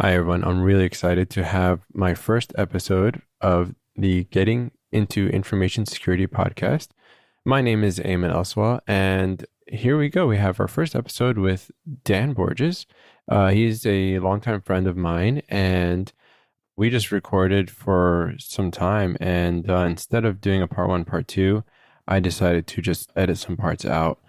Hi, everyone. I'm really excited to have my first episode of the Getting into Information Security podcast. My name is Ayman Elswa, and here we go. We have our first episode with Dan Borges. He's a longtime friend of mine, and we just recorded for some time. And instead of doing a part one, part two, I decided to just edit some parts out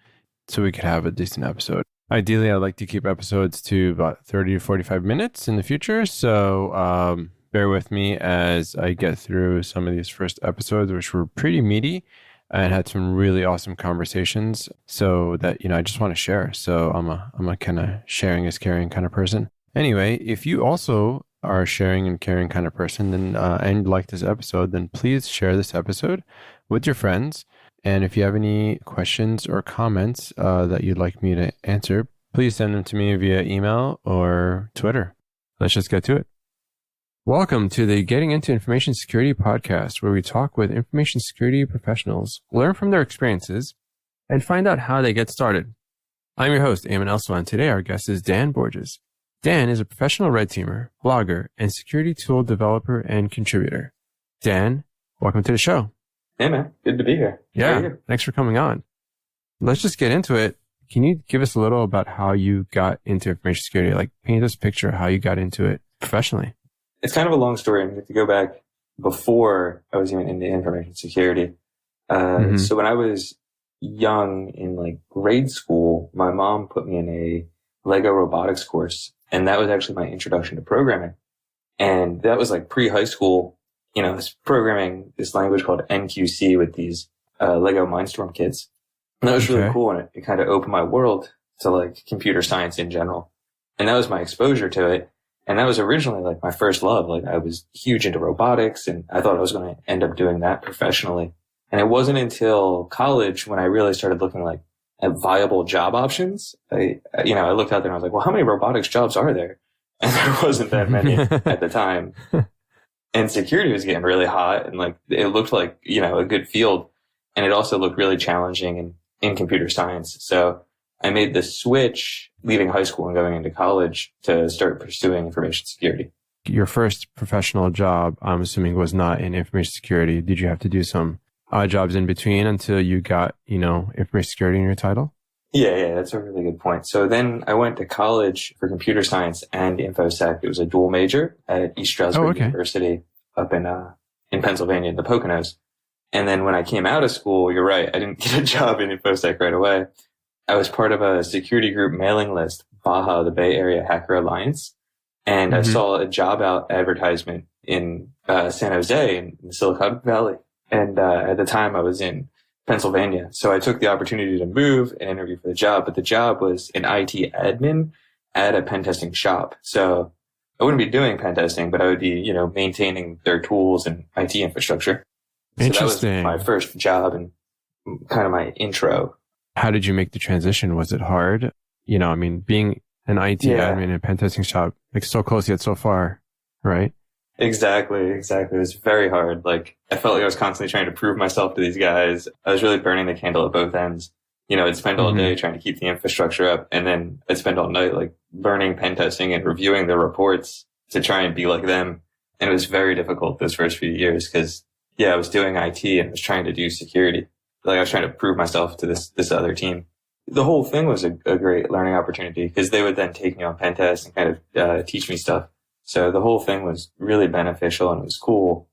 so we could have a decent episode. Ideally, I'd like to keep episodes to about 30 to 45 minutes in the future. So bear with me as I get through some of these first episodes, which were pretty meaty and had some really awesome conversations. So that, I just want to share. So I'm a kind of sharing is caring kind of person. Anyway, if you also are a sharing and caring kind of person then and like this episode, then please share this episode with your friends. And if you have any questions or comments that you'd like me to answer, please send them to me via email or Twitter. Let's just get to it. Welcome to the Getting into Information Security podcast, where we talk with information security professionals, learn from their experiences, and find out how they get started. I'm your host, Ayman Elswa, and today our guest is Dan Borges. Dan is a professional red teamer, blogger, and security tool developer and contributor. Dan, welcome to the show. Hey, man. Good to be here. Yeah, thanks for coming on. Let's just get into it. Can you give us a little about how you got into information security? Like, paint us a picture of how you got into it professionally. It's kind of a long story. I need to go back before I was even into information security. So when I was young in grade school, my mom put me in a Lego robotics course. And that was actually my introduction to programming. And that was pre-high school. I was programming this language called NQC with these Lego Mindstorm kits. And that was really cool. And it kind of opened my world to computer science in general. And that was my exposure to it. And that was originally my first love. I was huge into robotics and I thought I was going to end up doing that professionally. And it wasn't until college when I really started looking at viable job options. I looked out there and I was like, well, how many robotics jobs are there? And there wasn't that many at the time. And security was getting really hot and it looked like, a good field. And it also looked really challenging in computer science. So I made the switch leaving high school and going into college to start pursuing information security. Your first professional job, I'm assuming, was not in information security. Did you have to do some odd jobs in between until you got, information security in your title? Yeah, that's a really good point. So then I went to college for computer science and Infosec. It was a dual major at East Stroudsburg University up in Pennsylvania, in the Poconos. And then when I came out of school, you're right, I didn't get a job in Infosec right away. I was part of a security group mailing list, BAHA, the Bay Area Hacker Alliance. And I saw a job out advertisement in San Jose in the Silicon Valley. And at the time I was in Pennsylvania. So I took the opportunity to move and interview for the job, but the job was an IT admin at a pen testing shop. So I wouldn't be doing pen testing, but I would be, maintaining their tools and IT infrastructure. Interesting. So that was my first job and kind of my intro. How did you make the transition? Was it hard? Being an IT admin in a pen testing shop, so close yet so far, right? Exactly. It was very hard. I felt like I was constantly trying to prove myself to these guys. I was really burning the candle at both ends. I'd spend all day trying to keep the infrastructure up, and then I'd spend all night learning pen testing and reviewing the reports to try and be like them. And it was very difficult those first few years because, I was doing IT and I was trying to do security. I was trying to prove myself to this other team. The whole thing was a great learning opportunity because they would then take me on pen tests and kind of teach me stuff. So the whole thing was really beneficial and it was cool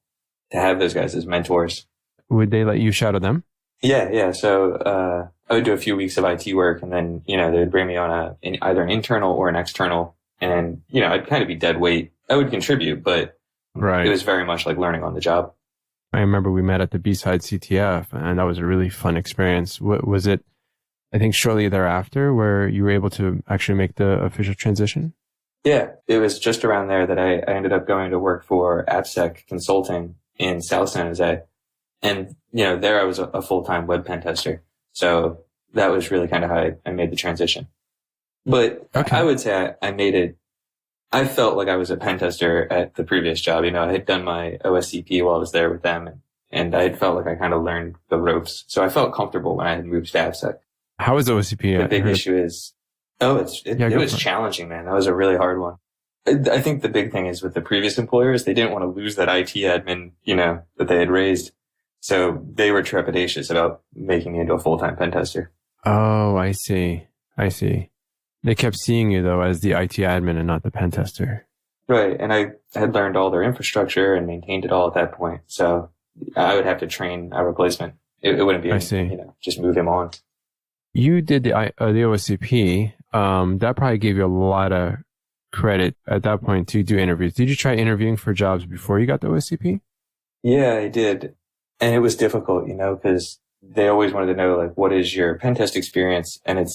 to have those guys as mentors. Would they let you shadow them? Yeah. So I would do a few weeks of IT work and then, they would bring me on either an internal or an external. And, I'd kind of be dead weight. I would contribute, but it was very much like learning on the job. I remember we met at the B-side CTF and that was a really fun experience. Was it, I think, shortly thereafter where you were able to actually make the official transition? Yeah, it was just around there that I ended up going to work for AppSec Consulting in South San Jose. And, there I was a full-time web pen tester. So that was really kind of how I made the transition. But I would say I made it. I felt like I was a pen tester at the previous job. I had done my OSCP while I was there with them and I had felt like I kind of learned the ropes. So I felt comfortable when I had moved to AppSec. How was OSCP? The big issue is, it was challenging, man. That was a really hard one. I think the big thing is with the previous employers, they didn't want to lose that IT admin, that they had raised. So they were trepidatious about making me into a full-time pen tester. Oh, I see. They kept seeing you, though, as the IT admin and not the pen tester. Right. And I had learned all their infrastructure and maintained it all at that point. So I would have to train a replacement. It wouldn't be, just move him on. You did the OSCP. That probably gave you a lot of credit at that point to do interviews. Did you try interviewing for jobs before you got the OSCP? Yeah, I did. And it was difficult, because they always wanted to know, like, what is your pen test experience? And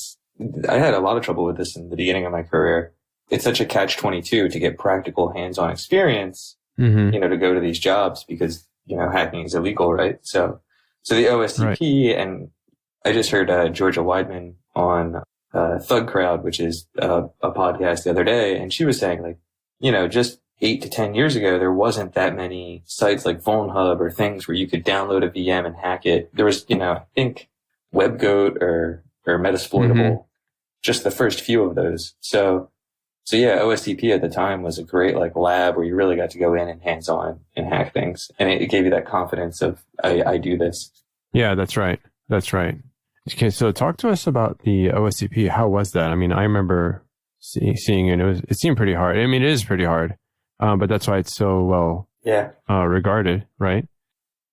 I had a lot of trouble with this in the beginning of my career. It's such a catch-22 to get practical hands-on experience, to go to these jobs because, hacking is illegal, right? So the OSCP, right. And I just heard Georgia Weidman on Thug Crowd, which is a podcast the other day, and she was saying, like, just 8 to 10 years ago, there wasn't that many sites like VulnHub or things where you could download a VM and hack it. There was, I think WebGoat or Metasploitable, just the first few of those. So yeah, OSCP at the time was a great like lab where you really got to go in and hands-on and hack things. And it gave you that confidence of, I do this. Yeah, that's right. Okay, so talk to us about the OSCP. How was that? I mean, I remember seeing it. It seemed pretty hard. I mean, it is pretty hard, but that's why it's so well regarded, right?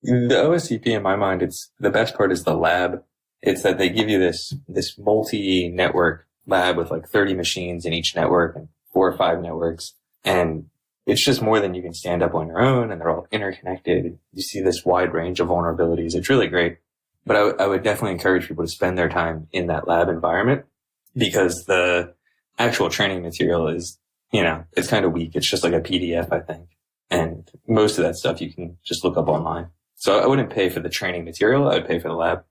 The OSCP, in my mind, the best part is the lab. It's that they give you this multi-network lab with like 30 machines in each network and 4 or 5 networks. And it's just more than you can stand up on your own, and they're all interconnected. You see this wide range of vulnerabilities. It's really great. But I would definitely encourage people to spend their time in that lab environment because the actual training material is, it's kind of weak. It's just like a PDF, I think. And most of that stuff you can just look up online. So I wouldn't pay for the training material. I would pay for the lab.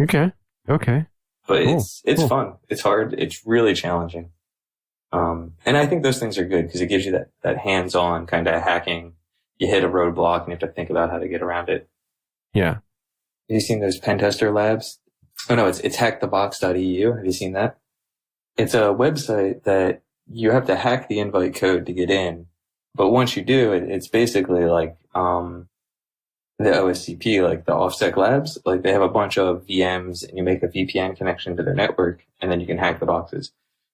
Okay. But cool. It's fun. It's hard. It's really challenging. And I think those things are good because it gives you that hands-on kind of hacking. You hit a roadblock and you have to think about how to get around it. Yeah. Have you seen those pen tester labs? Oh no, it's hackthebox.eu. Have you seen that? It's a website that you have to hack the invite code to get in. But once you do, it's basically like, the OSCP, like the OffSec labs, like they have a bunch of VMs and you make a VPN connection to their network and then you can hack the boxes.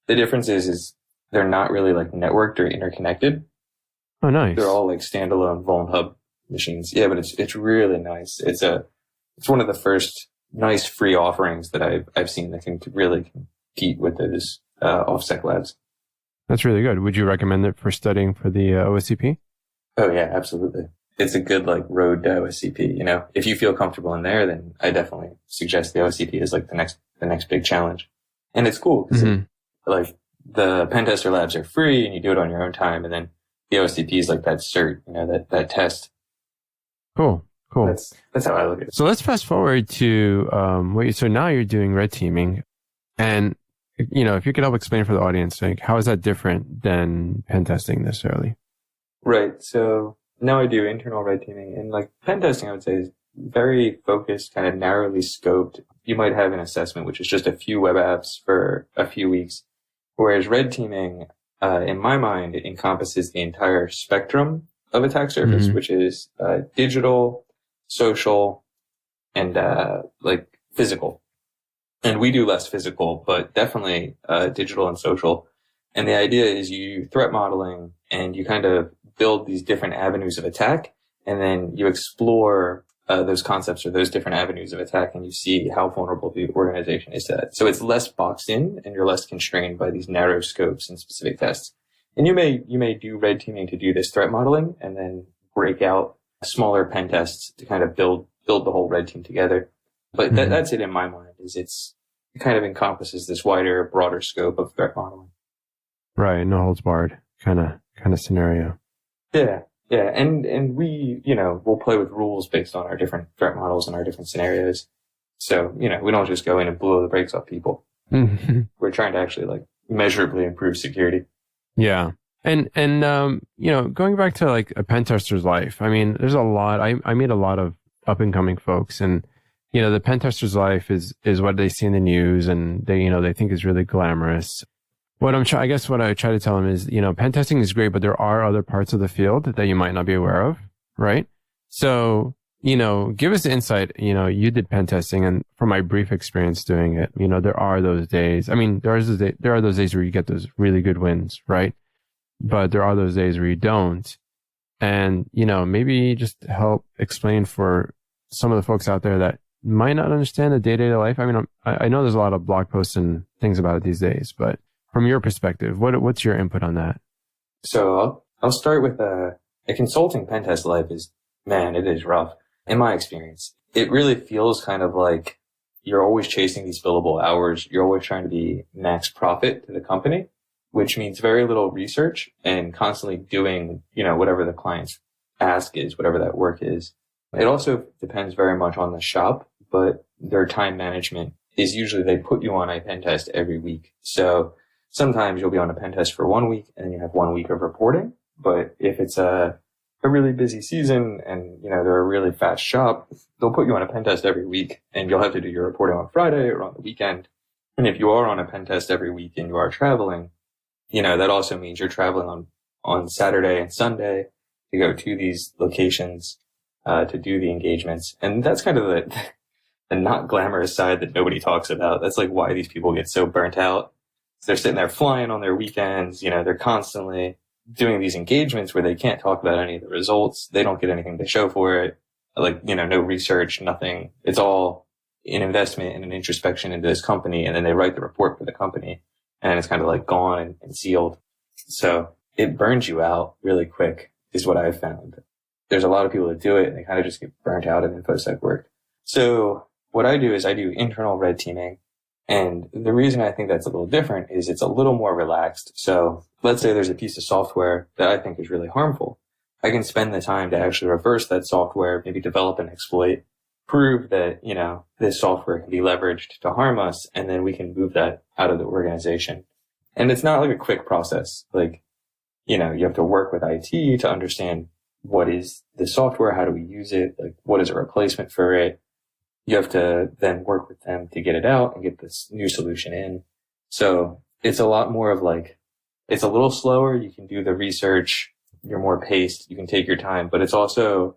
The difference is they're not really like networked or interconnected. Oh, nice. They're all like standalone VulnHub machines. Yeah, but it's really nice. It's one of the first nice free offerings that I've seen that can really compete with those OffSec labs. That's really good. Would you recommend it for studying for the OSCP? Oh yeah, absolutely. It's a good like road to OSCP. If you feel comfortable in there, then I definitely suggest the OSCP is like the next big challenge. And it's cool because like the pen tester labs are free and you do it on your own time, and then the OSCP is like that cert, that test. Cool. That's how I look at it. So let's fast forward to so now you're doing red teaming, and if you could help explain for the audience, like how is that different than pen testing necessarily? Right. So now I do internal red teaming, and like pen testing, I would say is very focused, kind of narrowly scoped. You might have an assessment, which is just a few web apps for a few weeks. Whereas red teaming, in my mind, it encompasses the entire spectrum of attack surface, which is digital, social, and like physical. And we do less physical, but definitely digital and social. And the idea is you threat modeling and you kind of build these different avenues of attack, and then you explore those concepts or those different avenues of attack, and you see how vulnerable the organization is to that. So it's less boxed in, and you're less constrained by these narrow scopes and specific tests. And you may do red teaming to do this threat modeling, and then break out smaller pen tests to kind of build the whole red team together. But that's it in my mind. It kind of encompasses this wider, broader scope of threat modeling. Right, no holds barred kind of scenario. Yeah. And we, we'll play with rules based on our different threat models and our different scenarios. So, we don't just go in and blow the brakes off people. We're trying to actually like measurably improve security. Yeah. And going back to like a pen tester's life, I mean, there's a lot, I meet a lot of up and coming folks, and, the pen tester's life is what they see in the news, and they think is really glamorous. I guess what I try to tell them is, pen testing is great, but there are other parts of the field that you might not be aware of, right? So, give us the insight. You did pen testing, and from my brief experience doing it, there are those days. I mean, there are those days where you get those really good wins, right? But there are those days where you don't. And, maybe just help explain for some of the folks out there that might not understand the day-to-day life. I mean, I know there's a lot of blog posts and things about it these days, but from your perspective, what's your input on that? So I'll start with a consulting pen test life is, man, it is rough. In my experience, it really feels kind of like you're always chasing these billable hours. You're always trying to be max profit to the company, which means very little research and constantly doing, whatever the client's ask is, whatever that work is. It also depends very much on the shop, but their time management is usually they put you on a pen test every week. So sometimes you'll be on a pen test for 1 week and then you have 1 week of reporting. But if it's a really busy season and, they're a really fast shop, they'll put you on a pen test every week and you'll have to do your reporting on Friday or on the weekend. And if you are on a pen test every week and you are traveling, that also means you're traveling on Saturday and Sunday to go to these locations, to do the engagements. And that's kind of the not glamorous side that nobody talks about. That's like why these people get so burnt out. They're sitting there flying on their weekends. They're constantly doing these engagements where they can't talk about any of the results. They don't get anything to show for it. Like, no research, nothing. It's all an investment and an introspection into this company. And then they write the report for the company and it's kind of like gone and sealed. So it burns you out really quick is what I've found. There's a lot of people that do it and they kind of just get burnt out in Infosec work. So what I do is I do internal red teaming. And the reason I think that's a little different is it's a little more relaxed. So let's say there's a piece of software that I think is really harmful. I can spend the time to actually reverse that software, maybe develop an exploit, prove that, this software can be leveraged to harm us, and then we can move that out of the organization. And it's not like a quick process. Like, you have to work with IT to understand what is the software, how do we use it, like what is a replacement for it. You have to then work with them to get it out and get this new solution in. So it's a lot more of like, it's a little slower. You can do the research. You're more paced. You can take your time, but it's also,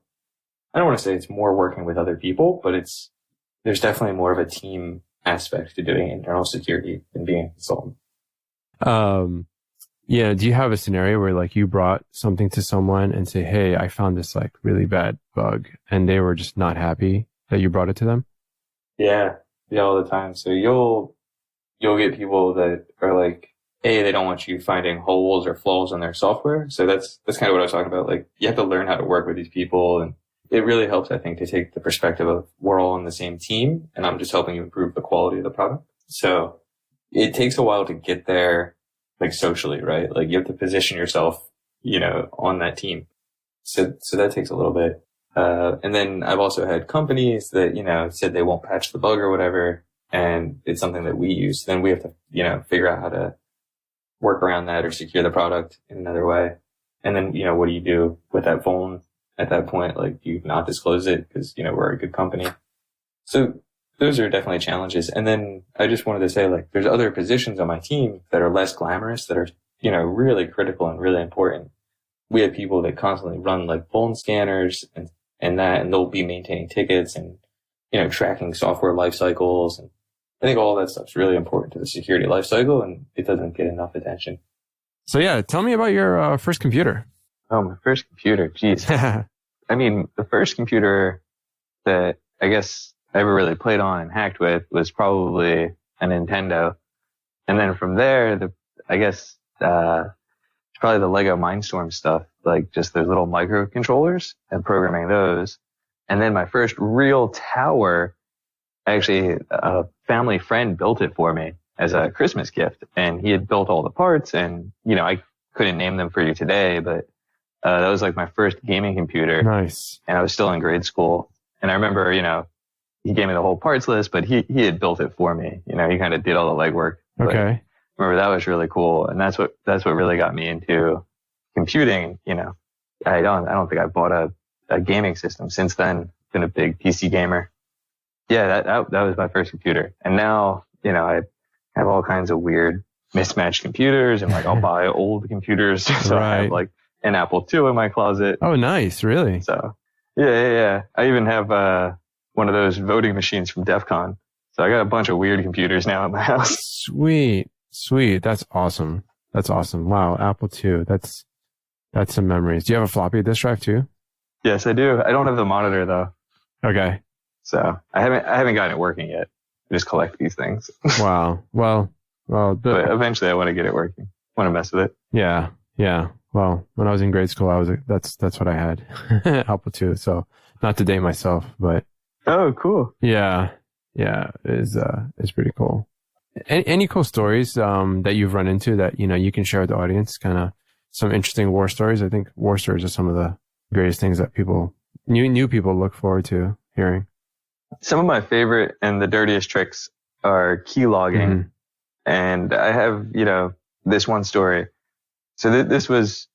I don't want to say it's more working with other people, but there's definitely more of a team aspect to doing internal security than being a consultant. Yeah. Do you have a scenario where like you brought something to someone and say, hey, I found this like really bad bug and they were just not happy that you brought it to them? Yeah, all the time. So you'll get people that are like, they don't want you finding holes or flaws in their software. So that's kind of what I was talking about. Like you have to learn how to work with these people, and it really helps, I think, to take the perspective of we're all on the same team and I'm just helping you improve the quality of the product. So it takes a while to get there, like socially, right? Like you have to position yourself, on that team. So that takes a little bit. And then I've also had companies that, said they won't patch the bug or whatever. And it's something that we use. Then we have to, figure out how to work around that or secure the product in another way. And then, what do you do with that phone at that point? Like, do you not disclose it because, we're a good company? So those are definitely challenges. And then I just wanted to say, like, there's other positions on my team that are less glamorous that are, really critical and really important. We have people that constantly run like phone scanners and they'll be maintaining tickets and, tracking software life cycles. And I think all that stuff's really important to the security life cycle, and it doesn't get enough attention. So yeah, tell me about your first computer. Oh, my first computer. Geez. I mean, the first computer that I guess I ever really played on and hacked with was probably a Nintendo. And then from there, it's probably the Lego Mindstorm stuff, like just those little microcontrollers and programming those. And then my first real tower, actually, a family friend built it for me as a Christmas gift. And he had built all the parts and, I couldn't name them for you today, but that was like my first gaming computer. Nice. And I was still in grade school. And I remember, he gave me the whole parts list, but he had built it for me. He kind of did all the legwork. Okay. But remember, that was really cool. And that's what really got me into computing. I don't think I bought a gaming system since then. Been a big PC gamer. Yeah, that was my first computer. And now, I have all kinds of weird mismatched computers, and like I'll buy old computers. So I have like an Apple II in my closet. Oh, nice. Really? So yeah. I even have one of those voting machines from DEF CON. So I got a bunch of weird computers now in my house. Sweet. That's awesome. Wow. Apple II. That's some memories. Do you have a floppy disk drive too? Yes, I do. I don't have the monitor though. Okay. So I haven't gotten it working yet. I just collect these things. Wow. Well, but eventually I want to get it working. I want to mess with it. Yeah. Well, when I was in grade school, that's what I had. Apple II. So not to date myself, but. Oh, cool. Yeah. It's pretty cool. Any cool stories, that you've run into that, you can share with the audience, kind of some interesting war stories? I think war stories are some of the greatest things that new people look forward to hearing. Some of my favorite and the dirtiest tricks are key logging. Mm-hmm. And I have, this one story. So this was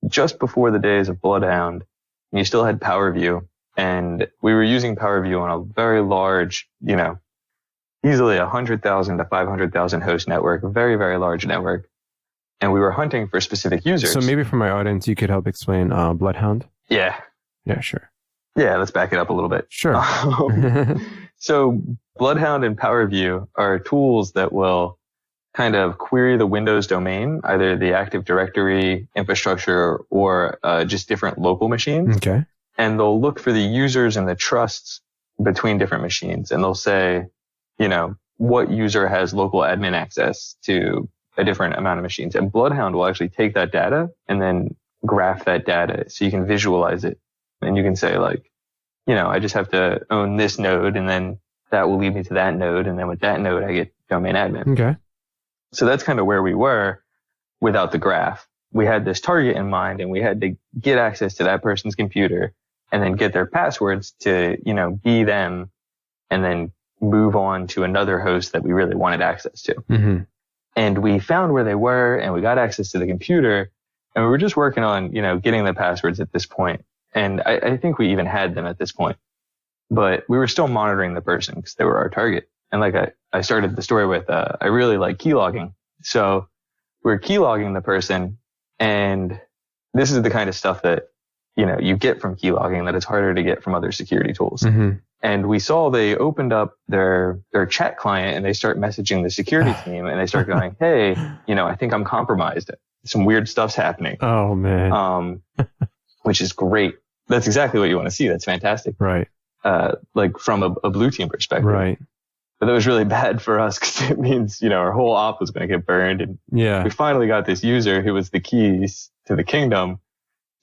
just before the days of Bloodhound, and you still had PowerView, and we were using PowerView on a very large, easily 100,000 to 500,000 host network, a very, very large network. And we were hunting for specific users. So maybe for my audience, you could help explain Bloodhound? Yeah. Yeah, sure. Yeah, let's back it up a little bit. Sure. So Bloodhound and PowerView are tools that will kind of query the Windows domain, either the Active Directory infrastructure or just different local machines. Okay. And they'll look for the users and the trusts between different machines. And they'll say, what user has local admin access to a different amount of machines. And Bloodhound will actually take that data and then graph that data so you can visualize it. And you can say like, I just have to own this node, and then that will lead me to that node. And then with that node, I get domain admin. Okay. So that's kind of where we were without the graph. We had this target in mind, and we had to get access to that person's computer and then get their passwords to, be them, and then move on to another host that we really wanted access to. Mm-hmm. And we found where they were, and we got access to the computer, and we were just working on, getting the passwords at this point. And I think we even had them at this point, but we were still monitoring the person because they were our target. And like I started the story with, I really like keylogging. So we're keylogging the person, and this is the kind of stuff that, you get from keylogging that it's harder to get from other security tools. Mm-hmm. And we saw they opened up their chat client, and they start messaging the security team, and they start going, hey, I think I'm compromised. Some weird stuff's happening. Oh man. Which is great. That's exactly what you want to see. That's fantastic. Right. Like from a blue team perspective. Right. But that was really bad for us because it means, our whole op was going to get burned. And yeah, we finally got this user who was the keys to the kingdom.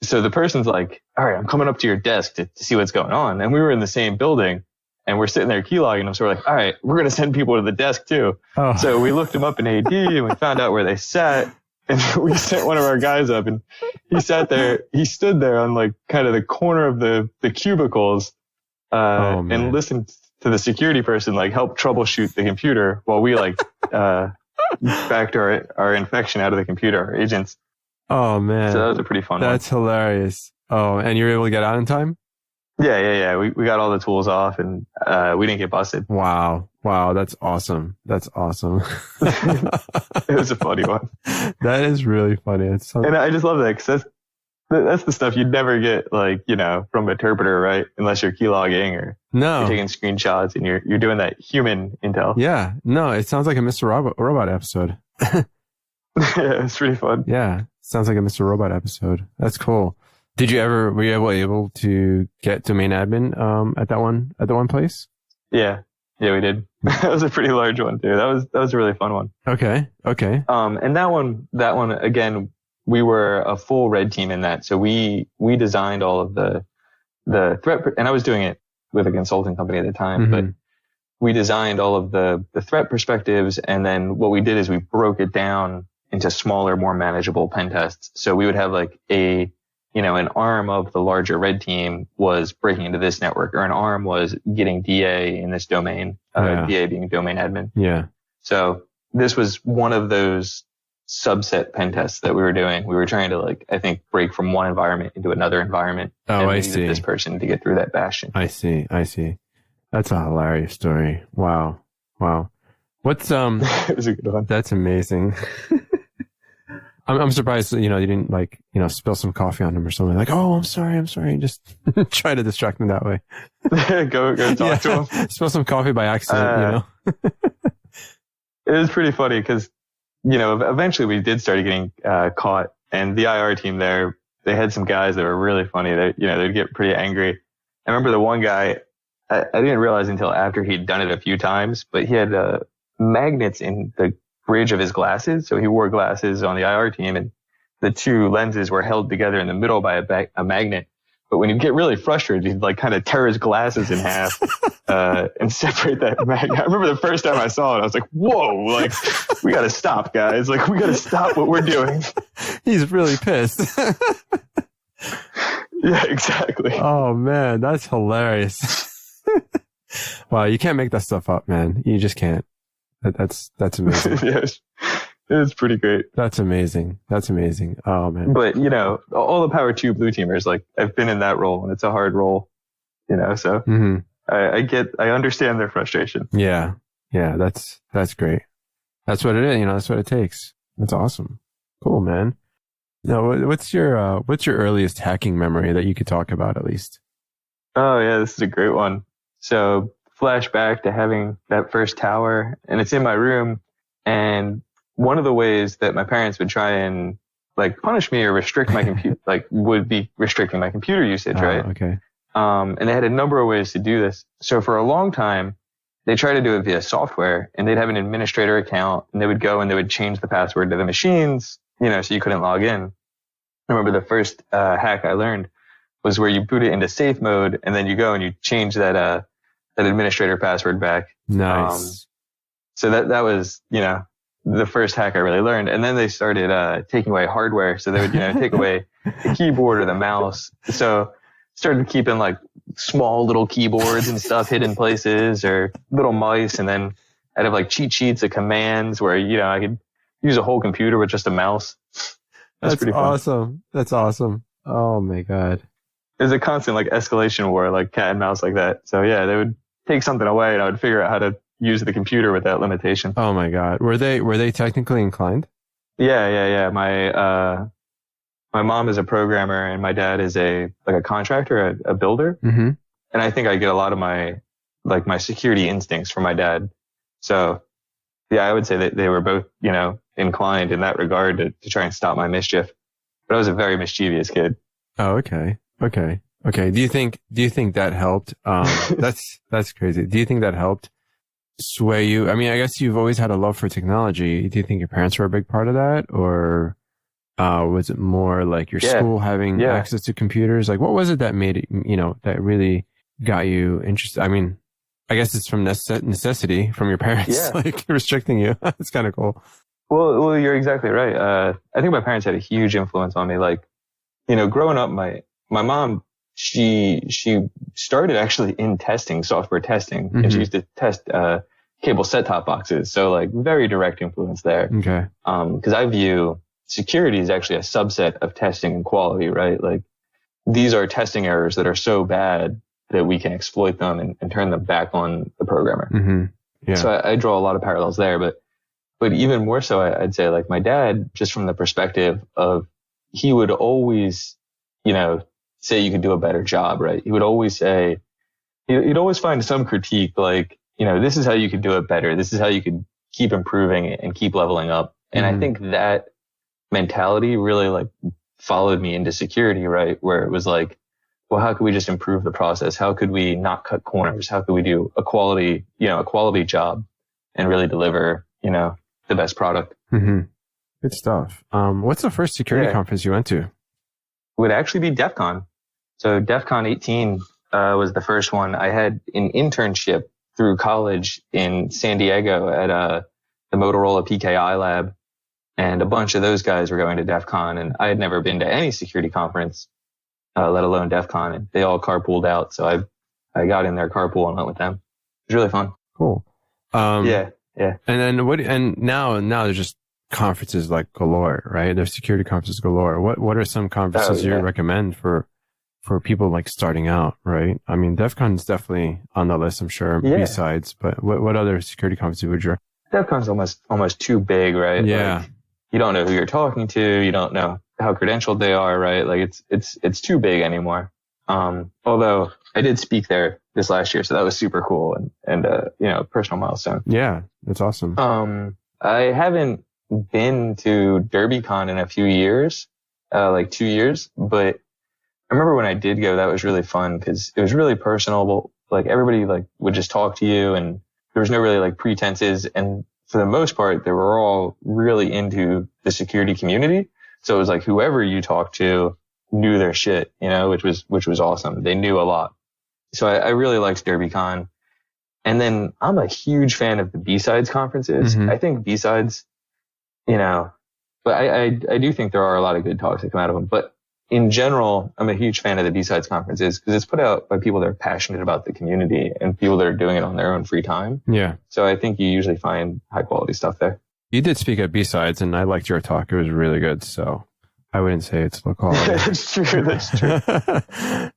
So the person's like, all right, I'm coming up to your desk to see what's going on. And we were in the same building, and we're sitting there keylogging them. So we're like, all right, we're going to send people to the desk too. Oh. So we looked them up in AD, and we found out where they sat. And we sent one of our guys up, and he stood there on like kind of the corner of the cubicles, and listened to the security person like help troubleshoot the computer while we like, backed our infection out of the computer, our agents. Oh man. So that was a pretty fun one. That's hilarious. Oh, and you were able to get out in time? Yeah. We got all the tools off, and, we didn't get busted. Wow. That's awesome. It was a funny one. That is really funny. And I just love that because that's the stuff you'd never get like, from a interpreter, right? Unless you're keylogging or you're taking screenshots and you're doing that human intel. Yeah. No, it sounds like a Mr. Robot episode. Yeah, it's really fun. Yeah. Sounds like a Mr. Robot episode. That's cool. Were you able to get domain admin, at that one place? Yeah, we did. That was a pretty large one too. That was a really fun one. Okay. And that one again, we were a full red team in that. So we designed all of the threat, and I was doing it with a consulting company at the time, mm-hmm. but we designed all of the threat perspectives. And then what we did is we broke it down into smaller, more manageable pen tests. So we would have like an arm of the larger red team was breaking into this network, or an arm was getting DA in this domain, DA being domain admin. Yeah. So this was one of those subset pen tests that we were doing. We were trying to I think break from one environment into another environment. Oh, and I see. This person to get through that bastion. I see. That's a hilarious story. Wow. What's It was a good one. That's amazing. I'm surprised, you didn't like, spill some coffee on him or something. Like, oh, I'm sorry. Just try to distract him that way. go talk to him. Spill some coffee by accident, It was pretty funny because, eventually we did start getting caught, and the IR team there, they had some guys that were really funny. They'd get pretty angry. I remember the one guy, I didn't realize until after he'd done it a few times, but he had magnets in the bridge of his glasses. So he wore glasses on the IR team, and the two lenses were held together in the middle by a magnet. But when he'd get really frustrated, he'd like kind of tear his glasses in half and separate that magnet. I remember the first time I saw it, I was like, whoa, like, we got to stop, guys. Like, we got to stop what we're doing. He's really pissed. Yeah, exactly. Oh, man, that's hilarious. Wow, you can't make that stuff up, man. You just can't. That's amazing. Yes, it's pretty great. That's amazing. Oh, man. But, all the power to blue teamers, like, I've been in that role, and it's a hard role, so I understand their frustration. Yeah. That's great. That's what it is. That's what it takes. That's awesome. Cool, man. Now, what's your earliest hacking memory that you could talk about at least? Oh yeah, this is a great one. So flashback to having that first tower, and it's in my room. And one of the ways that my parents would try and like punish me or restrict my computer, would be restricting my computer usage, right? Okay. And they had a number of ways to do this. So for a long time, they tried to do it via software, and they'd have an administrator account, and they would go and they would change the password to the machines, so you couldn't log in. I remember the first hack I learned was where you boot it into safe mode, and then you go and you change that administrator password back. Nice. So that was, the first hack I really learned. And then they started taking away hardware. So they would, take away the keyboard or the mouse. So started keeping like small little keyboards and stuff hidden places, or little mice. And then I'd have like cheat sheets of commands where, I could use a whole computer with just a mouse. That's pretty awesome. fun. That's awesome. Oh my God. There's a constant like escalation war, like cat and mouse like that. So yeah, they would take something away and I would figure out how to use the computer with that limitation. Oh my God. Were they technically inclined? Yeah. My mom is a programmer and my dad is a contractor, a builder. Mm-hmm. And I think I get a lot of my security instincts from my dad. So yeah, I would say that they were both, inclined in that regard to try and stop my mischief. But I was a very mischievous kid. Oh, okay. Do you think that helped? That's crazy. Do you think that helped sway you? I mean, I guess you've always had a love for technology. Do you think your parents were a big part of that, or was it more like your school having access to computers? Like, what was it that made it, that really got you interested? I mean, I guess it's from necessity from your parents, like restricting you. It's kind of cool. Well, you're exactly right. I think my parents had a huge influence on me. Like, growing up, my mom, she started actually in testing, software testing, and she used to test cable set-top boxes. So like very direct influence there. Okay. Because I view security as actually a subset of testing and quality, right? Like these are testing errors that are so bad that we can exploit them and turn them back on the programmer. Mm-hmm. Yeah. So I draw a lot of parallels there, but even more so, I'd say like my dad, just from the perspective of he would always, say you could do a better job, right? He would always say, he'd always find some critique like, this is how you could do it better. This is how you could keep improving and keep leveling up. And I think that mentality really like followed me into security, right? Where it was like, well, how could we just improve the process? How could we not cut corners? How could we do a quality job and really deliver, the best product? Mm-hmm. Good stuff. What's the first security conference you went to? It would actually be DEF CON. So DEF CON 18 was the first one. I had an internship through college in San Diego at the Motorola PKI lab, and a bunch of those guys were going to DEF CON, and I had never been to any security conference, let alone DEF CON, and they all carpooled out. So I got in their carpool and went with them. It was really fun. Cool. Yeah. And then and now there's just conferences like galore, right? There's security conferences galore. What are some conferences you recommend for people like starting out, right? I mean, DEF CON is definitely on the list, I'm sure, besides, but what other security conferences would you recommend? DEF CON's almost too big, right? Yeah. Like, you don't know who you're talking to. You don't know how credentialed they are, right? Like it's too big anymore. Although I did speak there this last year, so that was super cool and personal milestone. Yeah, that's awesome. I haven't been to DerbyCon in a few years, like 2 years, but I remember when I did go, that was really fun because it was really personal. Like everybody like would just talk to you and there was no really like pretenses. And for the most part, they were all really into the security community. So it was like whoever you talked to knew their shit, which was awesome. They knew a lot. So I really liked DerbyCon. And then I'm a huge fan of the B-Sides conferences. Mm-hmm. I think B-Sides, but I do think there are a lot of good talks that come out of them. But in general, I'm a huge fan of the B-Sides conferences because it's put out by people that are passionate about the community and people that are doing it on their own free time. Yeah. So I think you usually find high quality stuff there. You did speak at B-Sides and I liked your talk. It was really good. So I wouldn't say it's low quality. That's true.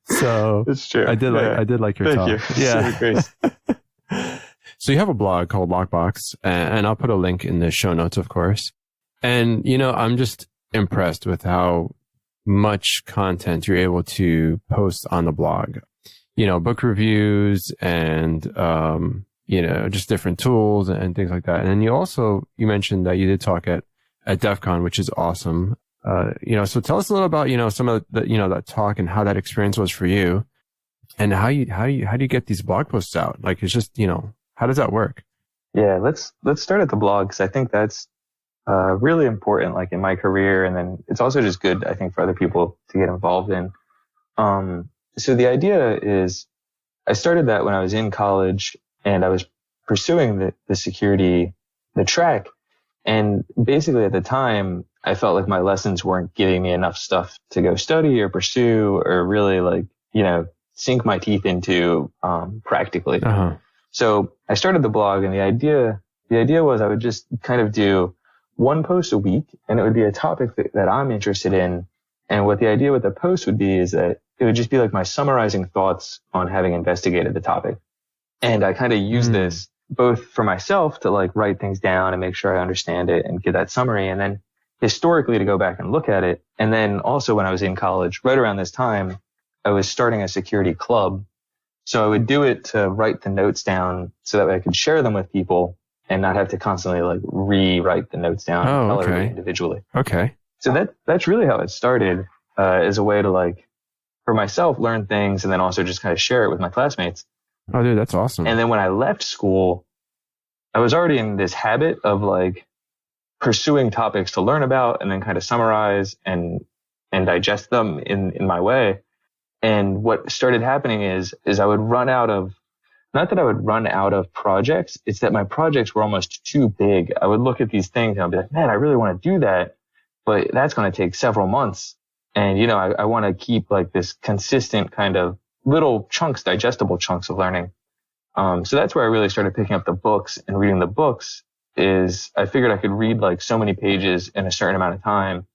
So it's true. I did like your talk. Thank you. Yeah. So you have a blog called Lockbox and I'll put a link in the show notes, of course. And, I'm just impressed with how much content you're able to post on the blog, book reviews and, just different tools and things like that. And then you mentioned that you did talk at DEF CON, which is awesome. So tell us a little about, some of the, that talk and how that experience was for you and how do you get these blog posts out? Like, it's just, how does that work? Yeah, let's start at the blog because I think that's really important, like in my career, and then it's also just good, I think, for other people to get involved in. So the idea is, I started that when I was in college and I was pursuing the security, the track, and basically at the time I felt like my lessons weren't giving me enough stuff to go study or pursue or really like sink my teeth into practically. Uh-huh. So I started the blog, and the idea was I would just kind of do one post a week, and it would be a topic that I'm interested in. And what the idea with the post would be is that it would just be like my summarizing thoughts on having investigated the topic. And I kind of use this both for myself to like write things down and make sure I understand it and get that summary. And then historically to go back and look at it. And then also when I was in college, right around this time, I was starting a security club. So I would do it to write the notes down so that way I could share them with people and not have to constantly like rewrite the notes down individually. Okay. So that's really how it started, as a way to like, for myself, learn things and then also just kind of share it with my classmates. Oh, dude, that's awesome. And then when I left school, I was already in this habit of like pursuing topics to learn about and then kind of summarize and digest them in my way. And what started happening is I would run out of, not that I would run out of projects, it's that my projects were almost too big. I would look at these things and I'd be like, man, I really want to do that, but that's going to take several months. And, I want to keep like this consistent kind of little chunks, digestible chunks of learning. So that's where I really started picking up the books and reading the books. Is I figured I could read like so many pages in a certain amount of time.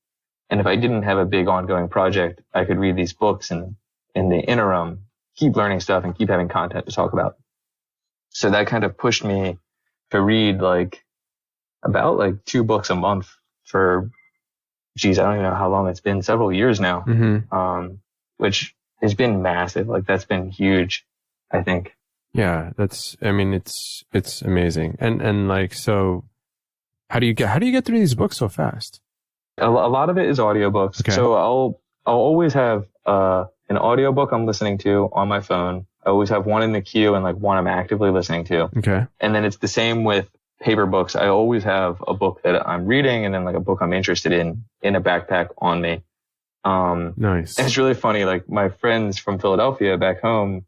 And if I didn't have a big ongoing project, I could read these books and in the interim, keep learning stuff and keep having content to talk about. So that kind of pushed me to read like about like 2 books a month for, I don't even know how long it's been, several years now, which has been massive. Like that's been huge, I think. Yeah, it's amazing. And like, so how do you get through these books so fast? A lot of it is audiobooks. Okay. So I'll always have, an audiobook I'm listening to on my phone. I always have one in the queue and like one I'm actively listening to. Okay. And then it's the same with paper books. I always have a book that I'm reading and then like a book I'm interested in a backpack on me. Nice. And it's really funny. Like my friends from Philadelphia back home,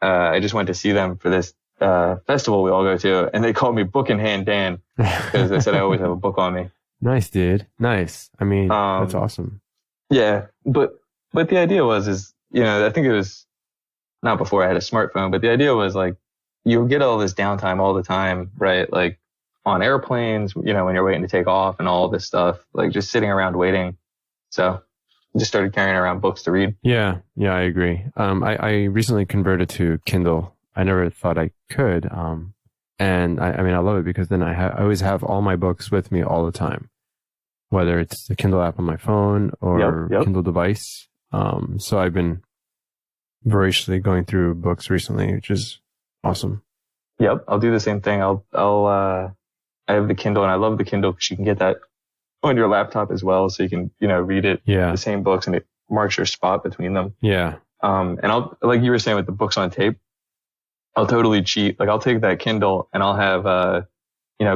I just went to see them for this festival we all go to, and they called me Book in Hand Dan because they said I always have a book on me. Nice, dude. Nice. I mean, that's awesome. Yeah, but the idea was I think it was not before I had a smartphone, but the idea was like you get all this downtime all the time, right? Like on airplanes, when you're waiting to take off and all this stuff, like just sitting around waiting. So I just started carrying around books to read. Yeah, I agree. I recently converted to Kindle. I never thought I could. And I mean, I love it because then I always have all my books with me all the time, whether it's the Kindle app on my phone or Kindle device. So I've been voraciously going through books recently, which is awesome. Yep. I'll do the same thing. I have the Kindle, and I love the Kindle because you can get that on your laptop as well. So you can, read it, the same books, and it marks your spot between them. Yeah. And I'll, like you were saying with the books on tape, I'll totally cheat. Like I'll take that Kindle and I'll have,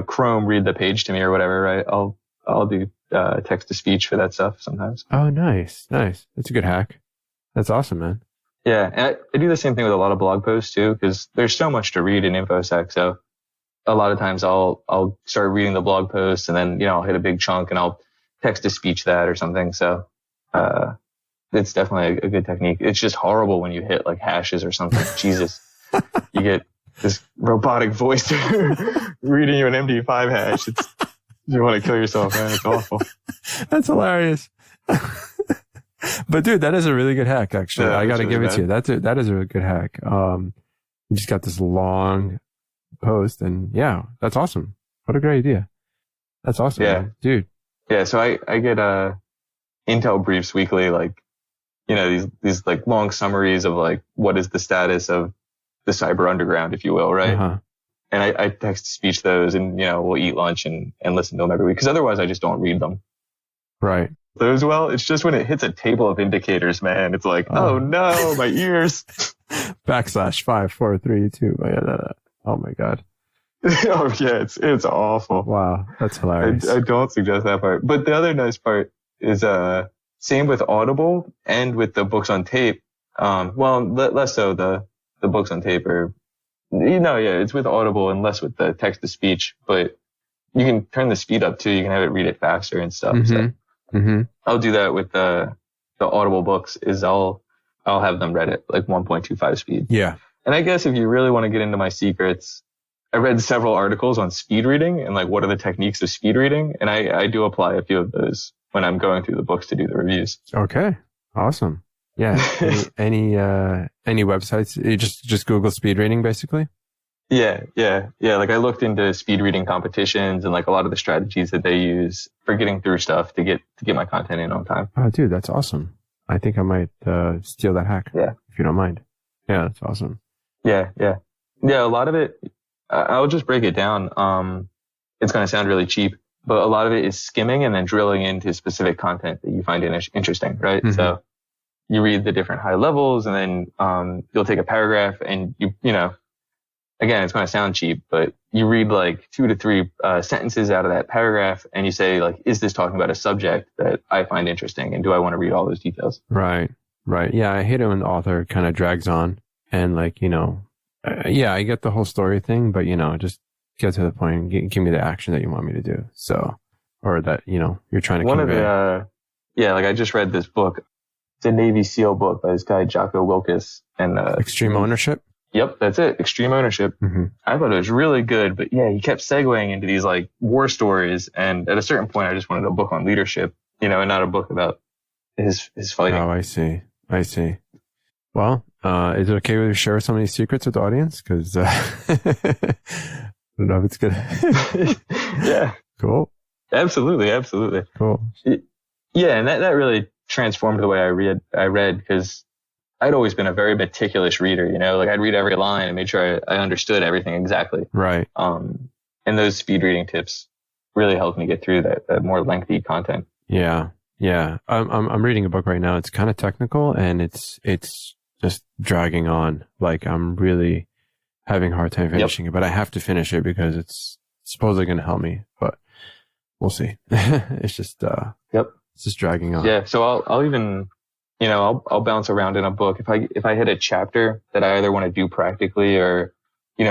Chrome read the page to me or whatever, right? I'll do, text to speech for that stuff sometimes. Oh, nice. Nice. That's a good hack. That's awesome, man. Yeah. And I do the same thing with a lot of blog posts too, because there's so much to read in Infosec. So a lot of times I'll start reading the blog post and then, I'll hit a big chunk and I'll text to speech that or something. So, it's definitely a good technique. It's just horrible when you hit like hashes or something. Jesus, you get this robotic voice reading you an MD5 hash. You want to kill yourself, man. It's awful. That's hilarious. But dude, that is a really good hack, actually. Yeah, I got to really give it bad. to you. That is a really good hack. You just got this long post and yeah, that's awesome. What a great idea. That's awesome. Yeah. Man. Dude. Yeah. So I get, Intel briefs weekly, like, these like long summaries of like, what is the status of the cyber underground, if you will. Right. Uh-huh. And I text to speech those and, we'll eat lunch and listen to them every week. Cause otherwise I just don't read them. Right. Those, well, it's just when it hits a table of indicators, man, it's like, oh no, my ears. /5 4 3 2. Oh my God. Oh yeah, it's awful. Wow, that's hilarious. I don't suggest that part. But the other nice part is same with Audible and with the books on tape. Less so the books on tape are, it's with Audible and less with the text to speech. But you can turn the speed up too. You can have it read it faster and stuff. So I'll do that with the Audible books. Is I'll have them read at like 1.25 speed. Yeah. And I guess if you really want to get into my secrets, I read several articles on speed reading and like what are the techniques of speed reading. And I do apply a few of those when I'm going through the books to do the reviews. Okay. Awesome. Yeah. Any websites? You just Google speed reading basically? Yeah. Like I looked into speed reading competitions and like a lot of the strategies that they use for getting through stuff to get my content in on time. Oh, dude, that's awesome. I think I might steal that hack. Yeah. If you don't mind. Yeah, that's awesome. Yeah. A lot of it, I'll just break it down. It's going to sound really cheap, but a lot of it is skimming and then drilling into specific content that you find interesting, right? Mm-hmm. So you read the different high levels and then you'll take a paragraph and again, it's going to sound cheap, but you read like 2 to 3 sentences out of that paragraph and you say like, is this talking about a subject that I find interesting? And do I want to read all those details? Right. Yeah. I hate it when the author kind of drags on and like, I get the whole story thing, but just get to the point and give me the action that you want me to do. So, or that, you're trying to convey. Like I just read this book. It's a Navy SEAL book by this guy, Jocko Wilkes, and, Extreme Ownership. Yep, that's it. Extreme Ownership. Mm-hmm. I thought it was really good, but yeah, he kept segueing into these like war stories. And at a certain point, I just wanted a book on leadership, and not a book about his fighting. Oh, I see. Well, is it okay to share some of these secrets with the audience? Cause, I don't know if it's good. Yeah. Cool. Absolutely. Cool. Yeah. And that really transformed the way I read because I'd always been a very meticulous reader, like I'd read every line and made sure I understood everything exactly. Right. And those speed reading tips really helped me get through that more lengthy content. Yeah. I'm reading a book right now. It's kind of technical and it's just dragging on. Like I'm really having a hard time finishing it, but I have to finish it because it's supposedly going to help me, but we'll see. It's just, it's just dragging on. Yeah. So I'll even, I'll bounce around in a book. If I hit a chapter that I either want to do practically or,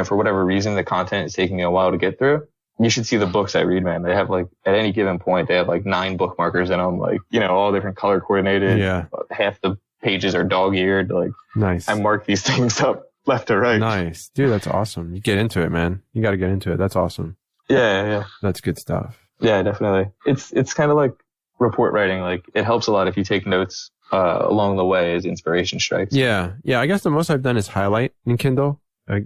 for whatever reason, the content is taking me a while to get through, you should see the books I read, man. They have like, at any given point, they have like 9 bookmarkers in them, like, all different color coordinated. Yeah. Half the pages are dog-eared. Like, nice. I mark these things up left to right. Nice. Dude, that's awesome. You get into it, man. You got to get into it. That's awesome. Yeah. That's good stuff. Yeah, definitely. It's kind of like report writing. Like, it helps a lot if you take notes along the way as inspiration strikes. Yeah. I guess the most I've done is highlight in Kindle. I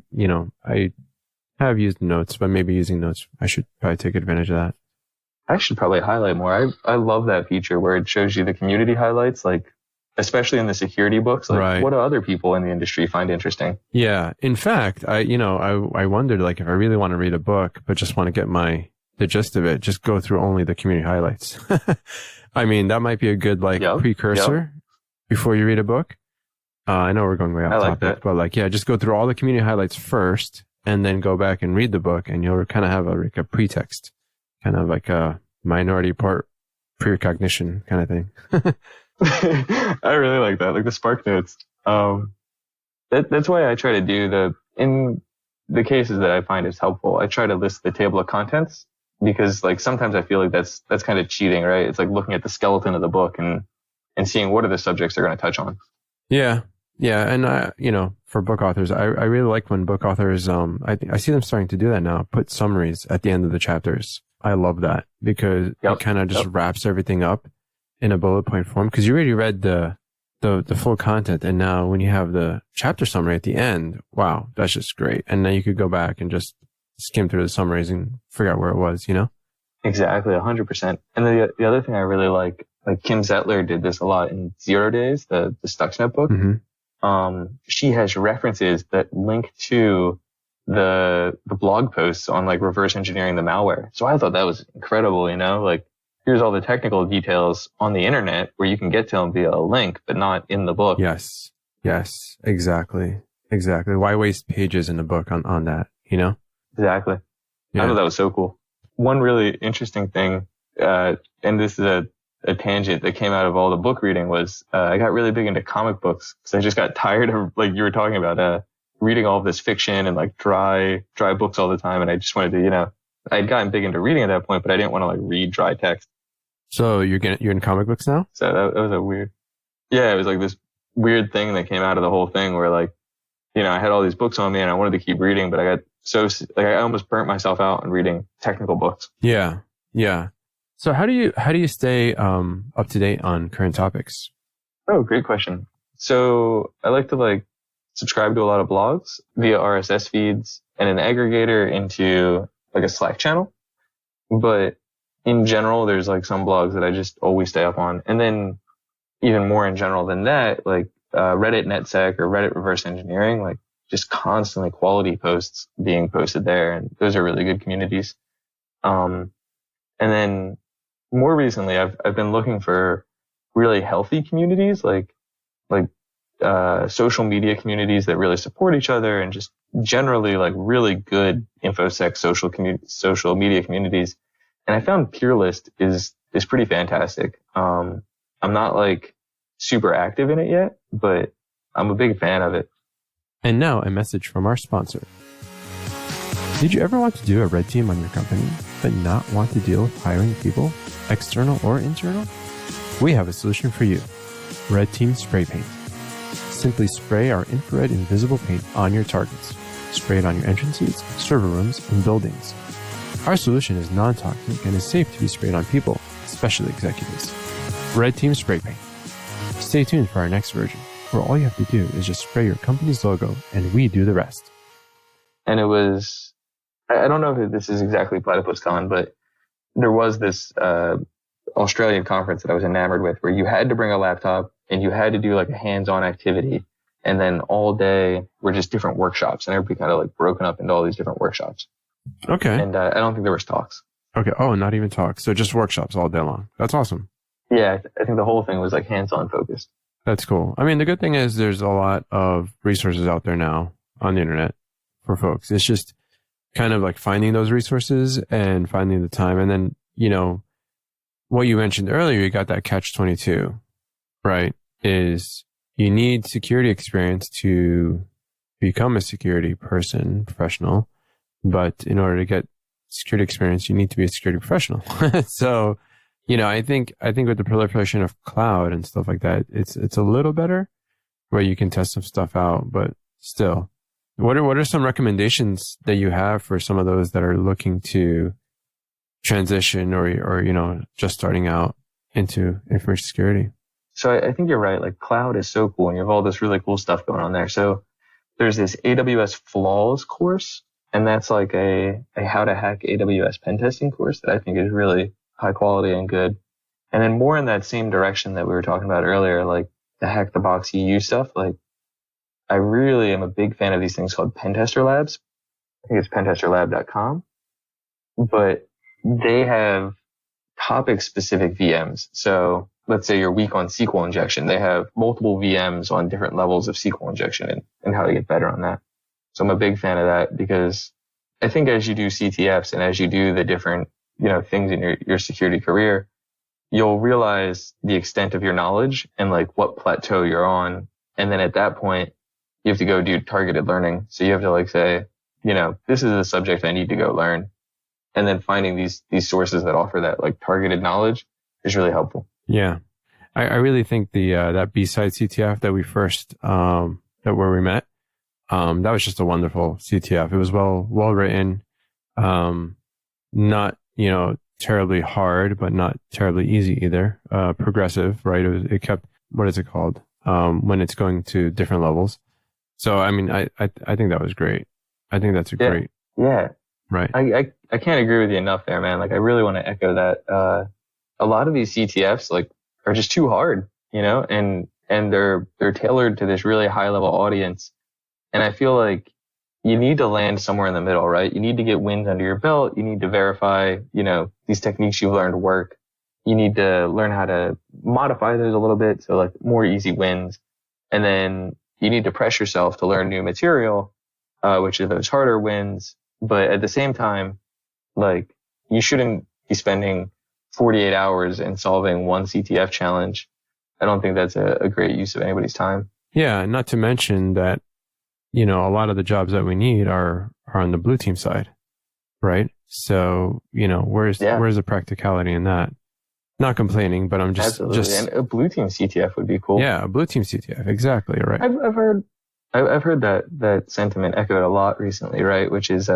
have used notes, but maybe using notes, I should probably take advantage of that. I should probably highlight more. I love that feature where it shows you the community highlights, like especially in the security books. Like, right. What do other people in the industry find interesting? Yeah. In fact, I wondered, like, if I really want to read a book, but just want to get the gist of it, just go through only the community highlights. I mean, that might be a good precursor before you read a book. I know we're going way off topic, but just go through all the community highlights first, and then go back and read the book, and you'll kind of have a pretext, kind of like a minority part precognition kind of thing. I really like that, like the Spark Notes. That's why I try to do in the cases that I find is helpful, I try to list the table of contents, because like sometimes I feel like that's kind of cheating, right? It's like looking at the skeleton of the book and seeing what are the subjects they're going to touch on. Yeah. Yeah. And for book authors, I really like when book authors, I see them starting to do that now, put summaries at the end of the chapters. I love that because it kind of just wraps everything up in a bullet point form, because you already read the full content. And now when you have the chapter summary at the end, wow, that's just great. And then you could go back and just skim through the summaries and figure out where it was, Exactly. 100%. And the other thing I really like Kim Zettler did this a lot in 0 Days, the Stuxnet book. Mm-hmm. She has references that link to the blog posts on like reverse engineering the malware. So I thought that was incredible, like here's all the technical details on the internet where you can get to them via a link, but not in the book. Yes, exactly. Why waste pages in the book on that, Exactly. Yeah. I thought that was so cool. One really interesting thing, and this is a tangent that came out of all the book reading, was I got really big into comic books because I just got tired of, like you were talking about, reading all of this fiction and like dry books all the time. And I just wanted to, I'd gotten big into reading at that point, but I didn't want to like read dry text. So you're in comic books now? So that was it was like this weird thing that came out of the whole thing where like, I had all these books on me and I wanted to keep reading, but I got I almost burnt myself out on reading technical books. Yeah. So how do you stay up to date on current topics? Oh, great question. So I like to subscribe to a lot of blogs via RSS feeds and an aggregator into like a Slack channel. But in general, there's like some blogs that I just always stay up on. And then even more in general than that, like Reddit NetSec or Reddit Reverse Engineering, like just constantly quality posts being posted there. And those are really good communities. And then more recently, I've been looking for really healthy communities, like social media communities that really support each other, and just generally like really good InfoSec social media communities. And I found PeerList is pretty fantastic. I'm not like super active in it yet, but I'm a big fan of it. And now a message from our sponsor. Did you ever want to do a red team on your company, but not want to deal with hiring people, external or internal? We have a solution for you. Red Team Spray Paint. Simply spray our infrared invisible paint on your targets. Spray it on your entrances, server rooms, and buildings. Our solution is non-toxic and is safe to be sprayed on people, especially executives. Red Team Spray Paint. Stay tuned for our next version, where all you have to do is just spray your company's logo and we do the rest. And it was, I don't know if this is exactly PlatypusCon, but there was this Australian conference that I was enamored with, where you had to bring a laptop and you had to do like a hands-on activity. And then all day were just different workshops, and everybody kind of like broken up into all these different workshops. Okay. And I don't think there was talks. Okay. Oh, not even talks. So just workshops all day long. That's awesome. Yeah. I think the whole thing was like hands-on focused. That's cool. I mean, the good thing is there's a lot of resources out there now on the internet for folks. It's just kind of like finding those resources and finding the time. And then, what you mentioned earlier, you got that catch-22, right? Is you need security experience to become a security person, professional. But in order to get security experience, you need to be a security professional. So, I think with the proliferation of cloud and stuff like that, it's a little better where you can test some stuff out, but still. What are some recommendations that you have for some of those that are looking to transition or just starting out into information security? So I think you're right. Like cloud is so cool and you have all this really cool stuff going on there. So there's this AWS Flaws course And that's like a how to hack AWS pen testing course that I think is really high quality and good. And then more in that same direction that we were talking about earlier, like the hack the box EU stuff. Like I really am a big fan of these things called pen tester labs. I think it's pentesterlab.com, but they have topic specific VMs. So let's say you're weak on SQL injection. They have multiple VMs on different levels of SQL injection and how to get better on that. So I'm a big fan of that because I think as you do CTFs and as you do the different, things in your security career, you'll realize the extent of your knowledge and like what plateau you're on. And then at that point, you have to go do targeted learning. So you have to like say, this is a subject I need to go learn. And then finding these sources that offer that like targeted knowledge is really helpful. Yeah. I really think that B-side CTF that we first, where we met, that was just a wonderful CTF. It was well written, not, terribly hard, but not terribly easy either. Progressive, right? It kept, what is it called? When it's going to different levels. So, I mean, I think that was great. I think that's great. Yeah. Right. I can't agree with you enough there, man. Like, I really want to echo that. A lot of these CTFs, like, are just too hard, and they're tailored to this really high level audience. And I feel like you need to land somewhere in the middle, right? You need to get wins under your belt. You need to verify, these techniques you've learned work. You need to learn how to modify those a little bit. So like more easy wins. And then you need to press yourself to learn new material, which are those harder wins. But at the same time, like you shouldn't be spending 48 hours in solving one CTF challenge. I don't think that's a great use of anybody's time. Yeah. Not to mention that, a lot of the jobs that we need are on the blue team side, right? So, where's the practicality in that? Not complaining, but I'm just and a blue team CTF would be cool. Yeah, a blue team CTF, exactly, right. I've heard that sentiment echoed a lot recently, right? Which is these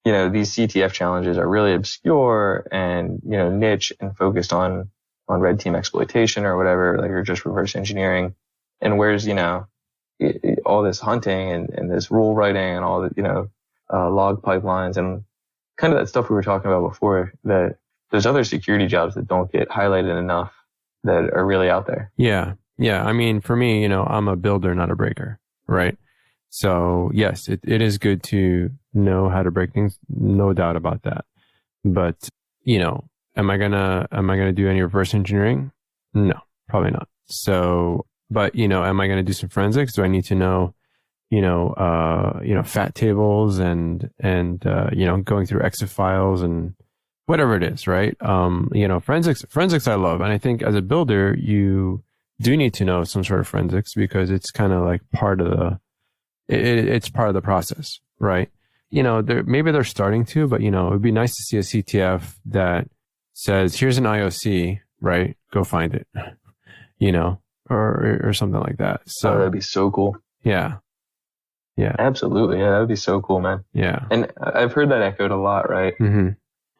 CTF challenges are really obscure and niche and focused on red team exploitation or whatever, like or just reverse engineering. And where's all this hunting and this rule writing and all the log pipelines and kind of that stuff we were talking about before, that there's other security jobs that don't get highlighted enough that are really out there. Yeah. I mean, for me, I'm a builder, not a breaker, right? So yes, it is good to know how to break things, no doubt about that. But am I gonna do any reverse engineering? No, probably not. So, but am I gonna do some forensics? Do I need to know fat tables and going through exif files and whatever it is, right? Forensics I love. And I think as a builder, you do need to know some sort of forensics because it's kind of like part of it's part of the process, right? Maybe they're starting to, but it'd be nice to see a CTF that says, here's an IOC, right? Go find it, or something like that. So that'd be so cool. Yeah. Absolutely. Yeah. That'd be so cool, man. Yeah. And I've heard that echoed a lot, right? Mm-hmm.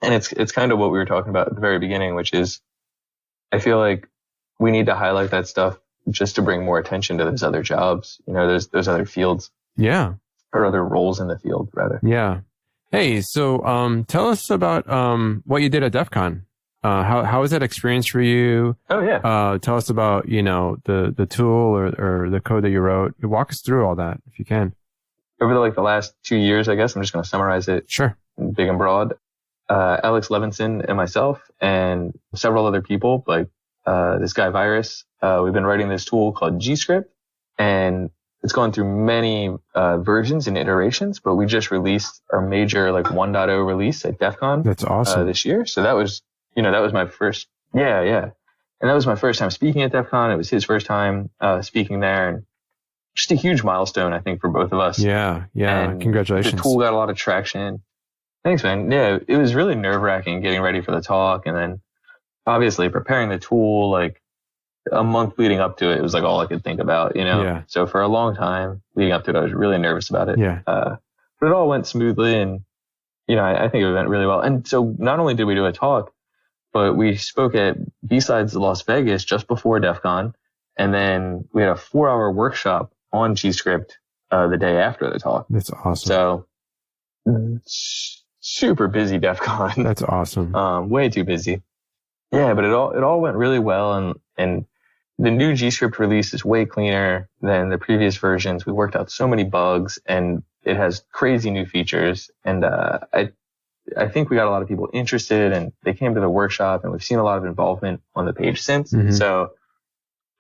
And it's kind of what we were talking about at the very beginning, which is I feel like we need to highlight that stuff just to bring more attention to those other jobs. There's other fields. Yeah. Or other roles in the field, rather. Yeah. Hey, so tell us about what you did at DEF CON. How was that experience for you? Oh, yeah. Tell us about, the tool or the code that you wrote. Walk us through all that if you can. Over the last 2 years, I guess, I'm just going to summarize it. Sure. Big and broad. Alex Levinson and myself and several other people, like this guy Virus, we've been writing this tool called GScript, and it's gone through many versions and iterations, but we just released our major 1.0 release at DEF CON. That's awesome. This year. So that was my first, and that was my first time speaking at DEF CON. It was his first time speaking there, and just a huge milestone, I think, for both of us. Yeah. And congratulations. The tool got a lot of traction. Thanks, man. Yeah, it was really nerve-wracking getting ready for the talk, and then obviously preparing the tool, a month leading up to it, it was all I could think about, Yeah. So for a long time leading up to it, I was really nervous about it. Yeah. But it all went smoothly, and, I think it went really well. And so not only did we do a talk, but we spoke at B-Sides Las Vegas just before DEF CON, and then we had a 4-hour workshop on GScript the day after the talk. That's awesome. So super busy DEF CON. That's awesome. Way too busy. Yeah, but it all went really well, and the new GScript release is way cleaner than the previous versions. We worked out so many bugs, and it has crazy new features. And I think we got a lot of people interested, and they came to the workshop, and we've seen a lot of involvement on the page since. Mm-hmm. So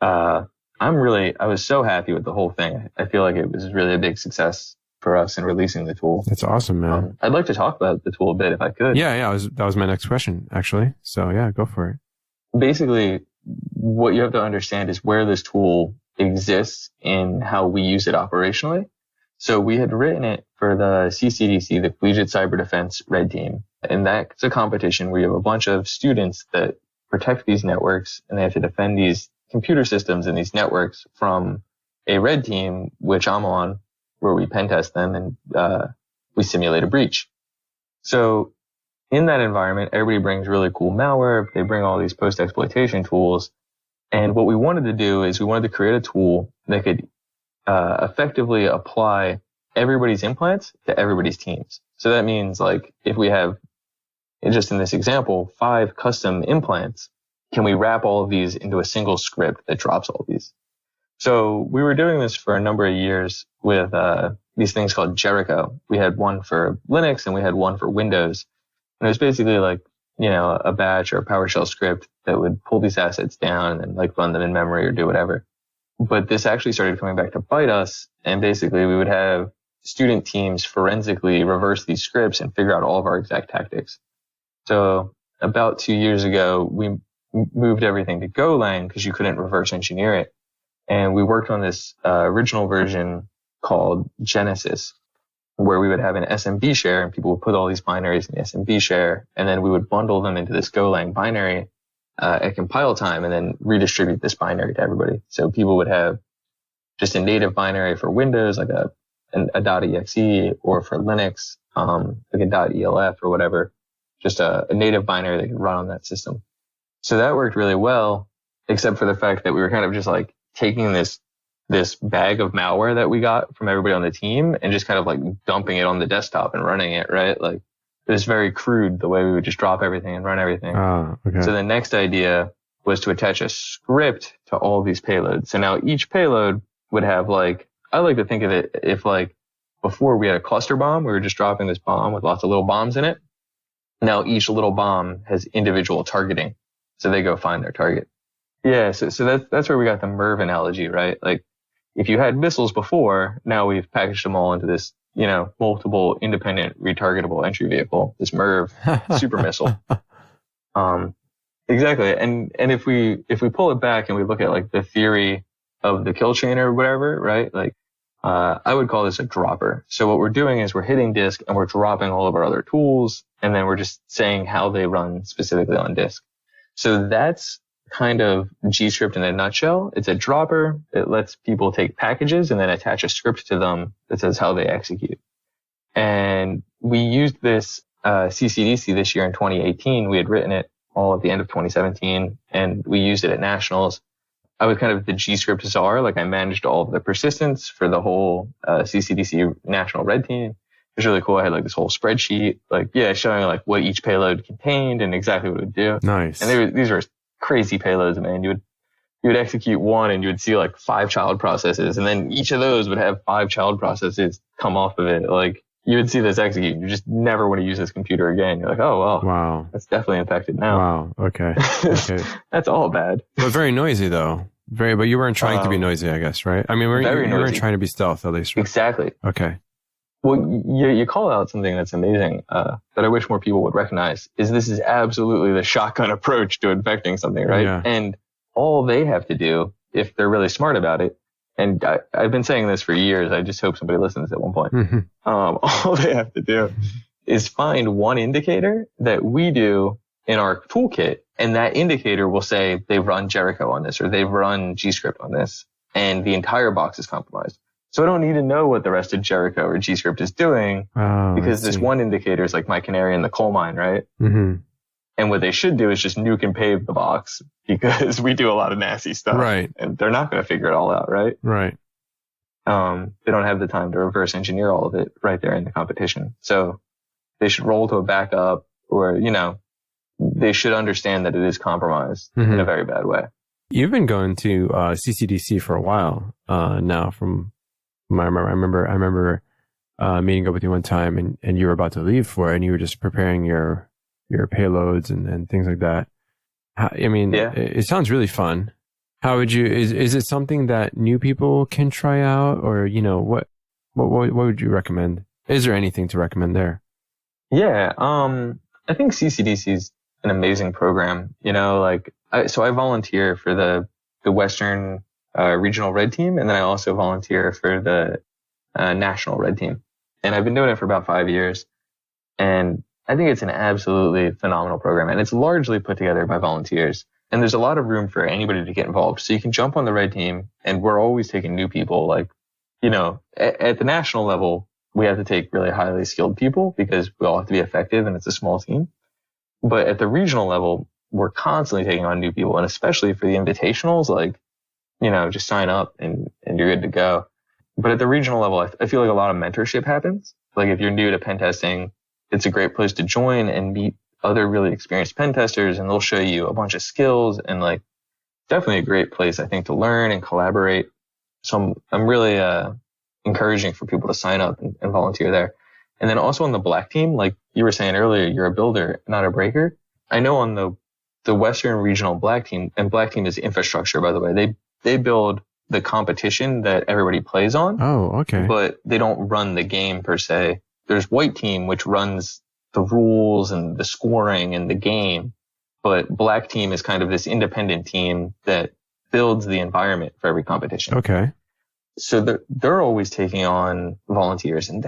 I was so happy with the whole thing. I feel like it was really a big success for us in releasing the tool. That's awesome, man. I'd like to talk about the tool a bit if I could. Yeah. That was my next question, actually. So yeah, go for it. Basically, what you have to understand is where this tool exists and how we use it operationally. So we had written it for the CCDC, the Collegiate Cyber Defense Red Team. And that's a competition where you have a bunch of students that protect these networks, and they have to defend these computer systems and these networks from a red team, which I'm on, where we pen test them and we simulate a breach. So in that environment, everybody brings really cool malware. They bring all these post-exploitation tools. And what we wanted to do is we wanted to create a tool that could effectively apply everybody's implants to everybody's teams. So that means, like, if we have, just in this example, 5 custom implants, can we wrap all of these into a single script that drops all of these? So we were doing this for a number of years with these things called Jericho. We had one for Linux and we had one for Windows. And it was basically like, a batch or a PowerShell script that would pull these assets down and then like run them in memory or do whatever. But this actually started coming back to bite us. And basically we would have student teams forensically reverse these scripts and figure out all of our exact tactics. So about 2 years ago, we moved everything to Golang because you couldn't reverse engineer it. And we worked on this original version called Genesis, where we would have an SMB share and people would put all these binaries in the SMB share. And then we would bundle them into this Golang binary at compile time and then redistribute this binary to everybody. So people would have just a native binary for Windows, like a .exe, or for Linux, like a .elf or whatever, just a native binary that could run on that system. So that worked really well, except for the fact that we were kind of just like taking this bag of malware that we got from everybody on the team and just kind of like dumping it on the desktop and running it, right? Like it was very crude the way we would just drop everything and run everything. Okay. So the next idea was to attach a script to all these payloads. So now each payload would have like, I like to think of it if like before we had a cluster bomb, we were just dropping this bomb with lots of little bombs in it. Now each little bomb has individual targeting. So they go find their target. Yeah. So that's where we got the MERV analogy, right? Like if you had missiles before, now we've packaged them all into this, multiple independent retargetable entry vehicle, this MERV super missile. Exactly. And if we pull it back and we look at like the theory of the kill chain or whatever, right? Like, I would call this a dropper. So what we're doing is we're hitting disk and we're dropping all of our other tools, and then we're just saying how they run specifically on disk. So that's kind of GScript in a nutshell. It's a dropper. It lets people take packages and then attach a script to them that says how they execute. And we used this CCDC this year in 2018. We had written it all at the end of 2017, and we used it at nationals. I was kind of the GScript czar. Like I managed all of the persistence for the whole CCDC national red team. It was really cool. I had like this whole spreadsheet, showing like what each payload contained and exactly what it would do. Nice. And these were crazy payloads, man. You would execute one and you would see like 5 child processes, and then each of those would have 5 child processes come off of it. Like you would see this execute. You just never want to use this computer again. You're like, oh, well, wow, that's definitely infected now. Wow. Okay. That's all bad. But very noisy though. But you weren't trying to be noisy, I guess, right? I mean, you weren't trying to be stealth, at least. Right? Exactly. Okay. Well, you call out something that's amazing, that I wish more people would recognize, is this is absolutely the shotgun approach to infecting something, right? Yeah. And all they have to do, if they're really smart about it, and I've been saying this for years, I just hope somebody listens at one point. Mm-hmm. All they have to do is find one indicator that we do in our toolkit, and that indicator will say they've run Jericho on this or they've run GScript on this, and the entire box is compromised. So I don't need to know what the rest of Jericho or GScript is doing, because this one indicator is like my canary in the coal mine, right? Mm-hmm. And what they should do is just nuke and pave the box, because we do a lot of nasty stuff. Right. And they're not going to figure it all out, right? Right. They don't have the time to reverse engineer all of it right there in the competition. So they should roll to a backup, or, they should understand that it is compromised in a very bad way. You've been going to CCDC for a while now. From I remember meeting up with you one time, and you were about to leave for it, and you were just preparing your payloads and things like that. It sounds really fun. How would you? Is it something that new people can try out, or what would you recommend? Is there anything to recommend there? Yeah, I think CCDC is an amazing program. I volunteer for the Western Regional Red Team, and then I also volunteer for the National Red Team. And I've been doing it for about 5 years, and I think it's an absolutely phenomenal program, and it's largely put together by volunteers. And there's a lot of room for anybody to get involved. So you can jump on the red team, and we're always taking new people. At the national level, we have to take really highly skilled people because we all have to be effective, and it's a small team. But at the regional level, we're constantly taking on new people, and especially for the invitationals, just sign up and you're good to go. But at the regional level, I feel like a lot of mentorship happens. Like if you're new to pen testing, it's a great place to join and meet other really experienced pen testers, and they'll show you a bunch of skills, and definitely a great place, I think, to learn and collaborate. So I'm really encouraging for people to sign up and volunteer there. And then also on the black team, like you were saying earlier, you're a builder, not a breaker. I know on the Western Regional Black Team, and Black Team is infrastructure, by the way, they build the competition that everybody plays on. Oh, okay. But they don't run the game per se. There's White Team, which runs the rules and the scoring and the game. But Black Team is kind of this independent team that builds the environment for every competition. Okay. So they're always taking on volunteers, and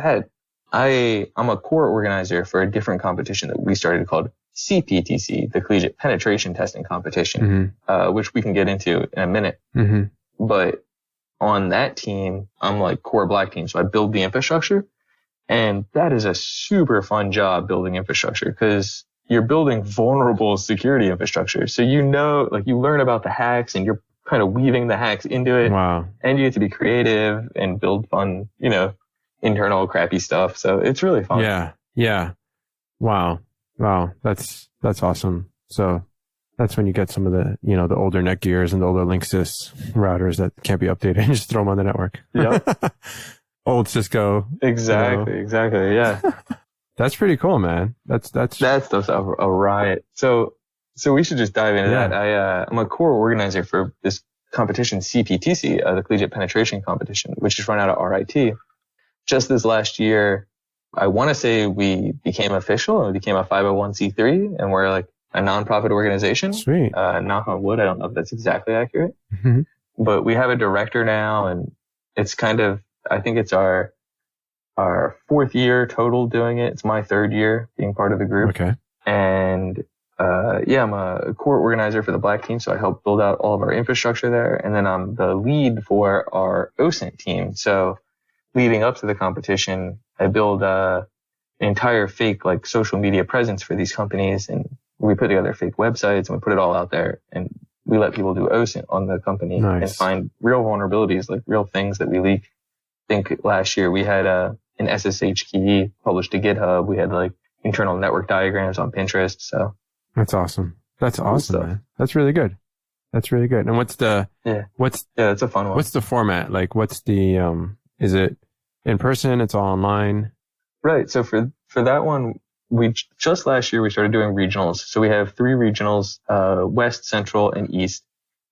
I'm a core organizer for a different competition that we started called CPTC, the Collegiate Penetration Testing Competition, which we can get into in a minute. But on that team, I'm like core black team. So I build the infrastructure, and that is a super fun job, building infrastructure, because you're building vulnerable security infrastructure. So you learn about the hacks, and you're kind of weaving the hacks into it. Wow. And you get to be creative and build fun, internal crappy stuff. So it's really fun. Yeah. Wow. That's awesome. So that's when you get some of the, the older Netgears and the older Linksys routers that can't be updated and just throw them on the network. Yep. Old Cisco. Exactly. Yeah. That's pretty cool, man. That stuff's a riot. So we should just dive into that. I'm a core organizer for this competition, CPTC, the Collegiate Penetration Competition, which is run out of RIT. Just this last year, I want to say we became official and we became a 501c3, and we're like a nonprofit organization. Sweet. Knock on wood. I don't know if that's exactly accurate, but we have a director now, and it's I think it's our fourth year total doing it. It's my third year being part of the group. Okay. And I'm a core organizer for the black team, so I help build out all of our infrastructure there. And then I'm the lead for our OSCP team. So leading up to the competition, I build an entire fake social media presence for these companies, and we put together fake websites and we put it all out there, and we let people do OSCP on the company and find real vulnerabilities, like real things that we leak. I think last year we had an SSH key published to GitHub. We had internal network diagrams on Pinterest. So that's awesome. That's awesome, man. That's really good. And what's it's a fun one. What's the format? What's the is it in person? It's all online? Right. So for that one, just last year we started doing regionals. So we have 3 regionals, West, Central, and East.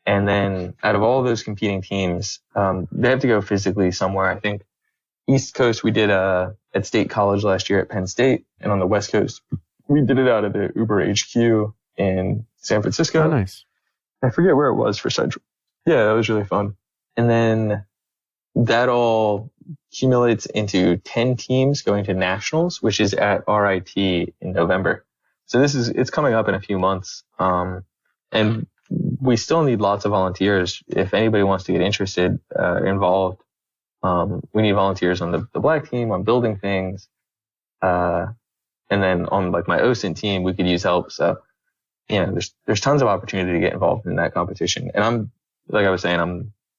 And then out of all of those competing teams, they have to go physically somewhere. I think East Coast we did at State College last year at Penn State, and on the West Coast we did it out of the Uber HQ in San Francisco. Oh, nice. I forget where it was for Central. Yeah, that was really fun. And then that all accumulates into 10 teams going to nationals, which is at RIT in November. So it's coming up in a few months. And we still need lots of volunteers. If anybody wants to get interested, involved, we need volunteers on the black team, on building things. And then on my OSCP team, we could use help. So, there's tons of opportunity to get involved in that competition. And I'm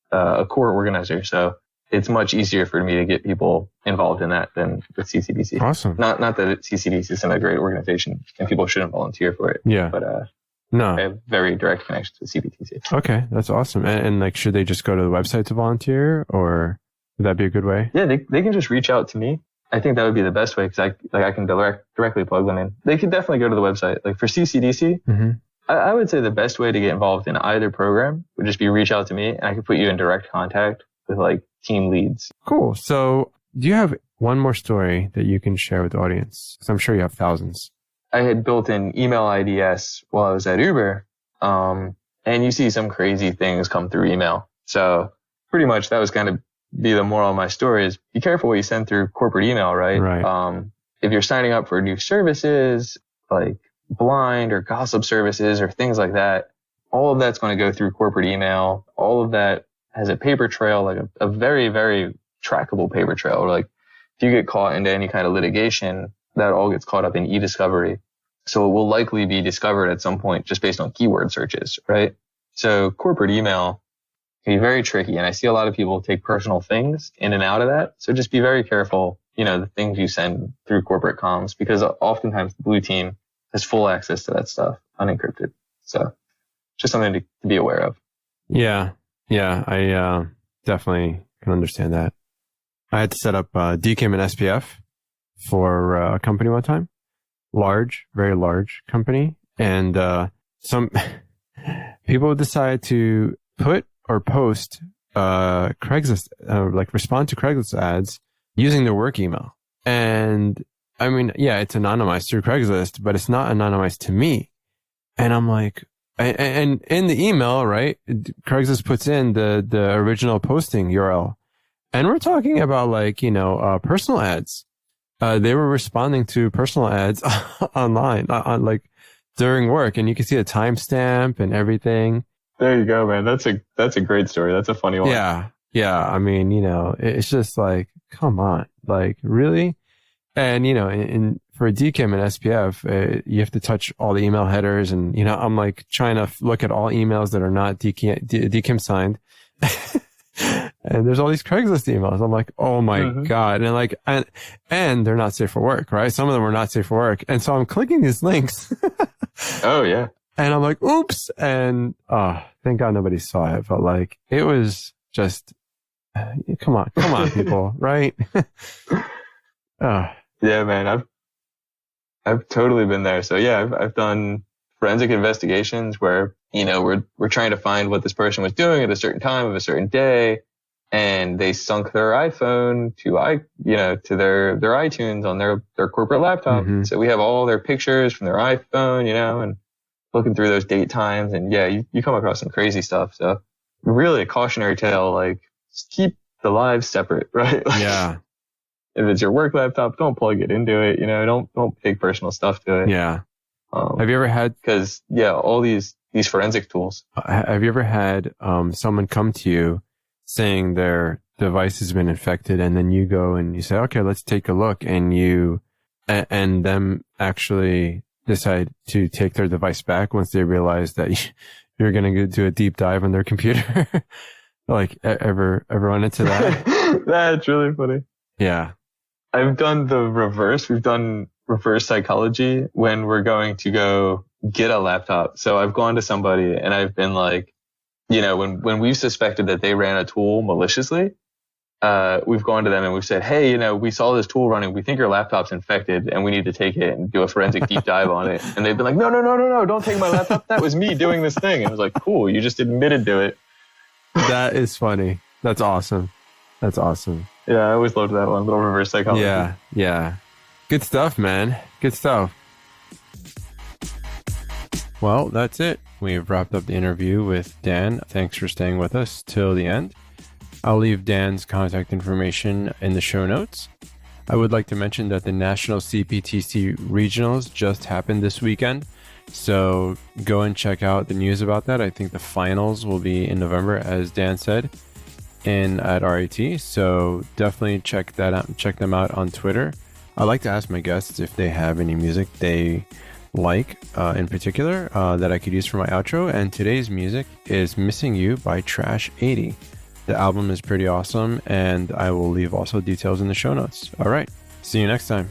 a core organizer. So it's much easier for me to get people involved in that than with CCDC. Awesome. Not that CCDC isn't a great organization and people shouldn't volunteer for it. Yeah. But no, I have very direct connections with CBTC. Okay, that's awesome. And like, should they just go to the website to volunteer, or would that be a good way? Yeah, they can just reach out to me. I think that would be the best way because I can directly plug them in. They could definitely go to the website. Like for CCDC, I would say the best way to get involved in either program would just be reach out to me, and I could put you in direct contact with like team leads. Cool. So do you have one more story that you can share with the audience? Because I'm sure you have thousands. I had built an email IDS while I was at Uber, and you see some crazy things come through email. So pretty much that was going to be the moral of my story is be careful what you send through corporate email, right? Right. If you're signing up for new services like blind or gossip services or things like that, all of that's going to go through corporate email. All of that has a paper trail, like a very, very trackable paper trail. Like if you get caught into any kind of litigation, that all gets caught up in e-discovery. So it will likely be discovered at some point just based on keyword searches, right? So corporate email can be very tricky. And I see a lot of people take personal things in and out of that. So just be very careful, the things you send through corporate comms, because oftentimes the blue team has full access to that stuff unencrypted. So just something to be aware of. Yeah. Yeah. I definitely can understand that. I had to set up DKIM and SPF for a company one time. Very large company. And some people decided to put or post Craigslist, respond to Craigslist ads using their work email. And I mean, yeah, it's anonymized through Craigslist, but it's not anonymized to me. And I'm like, and in the email, right, Craigslist puts in the original posting URL. And we're talking about personal ads. They were responding to personal ads online, during work, and you can see a timestamp and everything. There you go, man. That's a great story. That's a funny one. Yeah. Yeah. I mean, it's just like, come on, really? And, for DKIM and SPF, you have to touch all the email headers, and, I'm trying to look at all emails that are not DKIM signed. And there's all these Craigslist emails. I'm like, oh my God. And they're not safe for work, right? Some of them are not safe for work. And so I'm clicking these links. Oh yeah. And I'm like, oops. And, thank God nobody saw it. But it was just, come on, people, right? Yeah, man. I've totally been there. So yeah, I've done forensic investigations where, we're trying to find what this person was doing at a certain time of a certain day. And they sunk their iPhone to their iTunes on their corporate laptop. So we have all their pictures from their iPhone, and looking through those date times. And yeah, you come across some crazy stuff. So really a cautionary tale, just keep the lives separate, right? Yeah. If it's your work laptop, don't plug it into it. Don't take personal stuff to it. Yeah. Have you ever had? Because all these forensic tools. Have you ever had someone come to you saying their device has been infected, and then you go and you say, okay, let's take a look, and and them actually decide to take their device back once they realize that you're going to do a deep dive on their computer? Ever run into that? That's really funny. Yeah. I've done the reverse. We've done reverse psychology when we're going to go get a laptop. So I've gone to somebody and I've been like, when we've suspected that they ran a tool maliciously, we've gone to them and we've said, hey, we saw this tool running. We think your laptop's infected and we need to take it and do a forensic deep dive on it. And they've been like, no, don't take my laptop. That was me doing this thing. And I was like, cool. You just admitted to it. That is funny. That's awesome. Yeah, I always loved that one. Little reverse psychology. Yeah. Good stuff, man. Good stuff. Well, that's it. We've wrapped up the interview with Dan. Thanks for staying with us till the end. I'll leave Dan's contact information in the show notes. I would like to mention that the National CPTC Regionals just happened this weekend. So go and check out the news about that. I think the finals will be in November, as Dan said, at RIT. So definitely check that out. Check them out on Twitter. I like to ask my guests if they have any music they like in particular that I could use for my outro. And today's music is Missing You by Trash 80. The album is pretty awesome, and I will leave also details in the show notes. All right. See you next time.